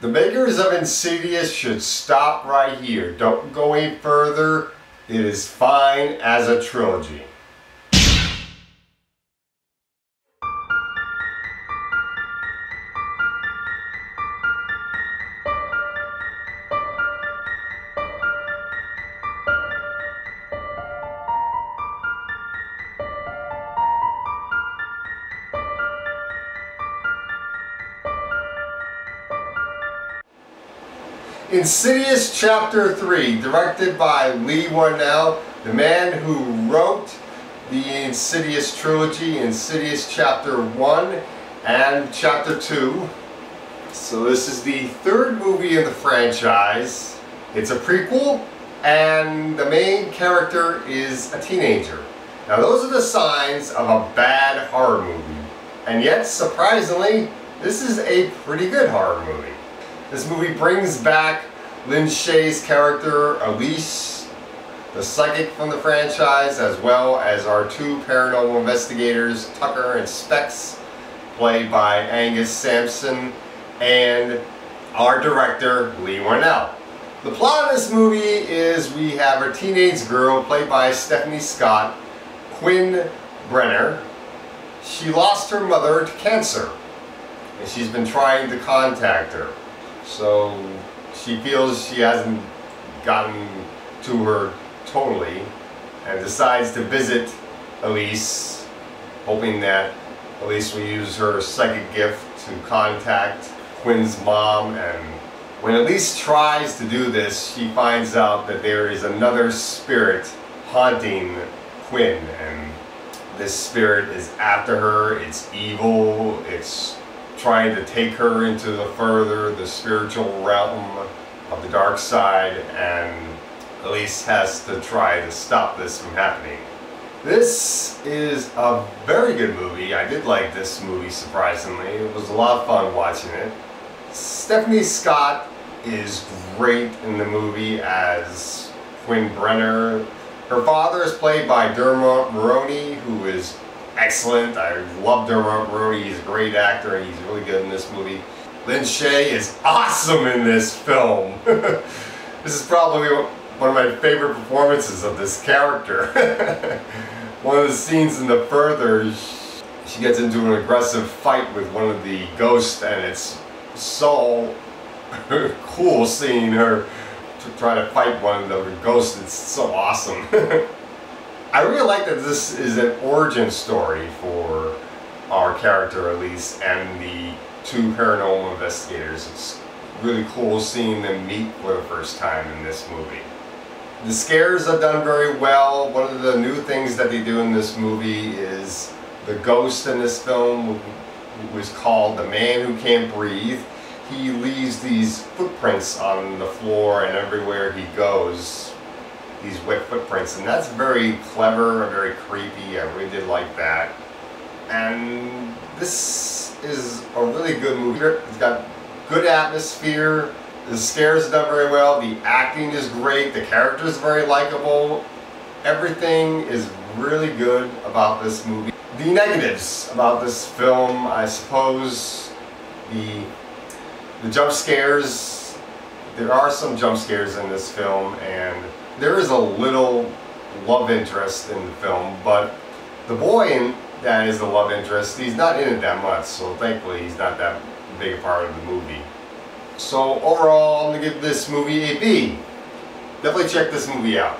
The makers of Insidious should stop right here. Don't go any further. It is fine as a trilogy. Insidious Chapter 3, directed by Leigh Whannell, the man who wrote the Insidious trilogy, Insidious Chapter 1 and Chapter 2. So this is the third movie in the franchise. It's a prequel, and the main character is a teenager. Now those are the signs of a bad horror movie. And yet, surprisingly, this is a pretty good horror movie. This movie brings back Lin Shaye's character, Elise, the psychic from the franchise, as well as our two paranormal investigators, Tucker and Specs, played by Angus Sampson, and our director, Leigh Whannell. The plot of this movie is we have a teenage girl, played by Stephanie Scott, Quinn Brenner. She lost her mother to cancer, and she's been trying to contact her. So she feels she hasn't gotten to her totally, and decides to visit Elise, hoping that Elise will use her psychic gift to contact Quinn's mom. And when Elise tries to do this, she finds out that there is another spirit haunting Quinn, and this spirit is after her. It's evil. It's trying to take her into the spiritual realm of the dark side, and Elise has to try to stop this from happening. This is a very good movie. I did like this movie, surprisingly. It was a lot of fun watching it. Stephanie Scott is great in the movie as Quinn Brenner. Her father is played by Dermot Mulroney, who is excellent. I love Dermot Mulroney. He's a great actor and he's really good in this movie. Lin Shaye is awesome in this film. This is probably one of my favorite performances of this character. One of the scenes in The Further, she gets into an aggressive fight with one of the ghosts, and it's so cool seeing her try to fight one of the ghosts. It's so awesome. I really like that this is an origin story for our character Elise and the two paranormal investigators. It's really cool seeing them meet for the first time in this movie. The scares are done very well. One of the new things that they do in this movie is the ghost in this film, who is called the Man Who Can't Breathe. He leaves these footprints on the floor and everywhere he goes. These wet footprints, and that's very clever and very creepy. I really did like that. And this is a really good movie. It's got good atmosphere. The scares are done very well. The acting is great. The character is very likable. Everything is really good about this movie. The negatives about this film, I suppose, the jump scares. There are some jump scares in this film, and there is a little love interest in the film, but the boy that is the love interest, he's not in it that much, so thankfully he's not that big a part of the movie. So overall, I'm going to give this movie a B. Definitely check this movie out.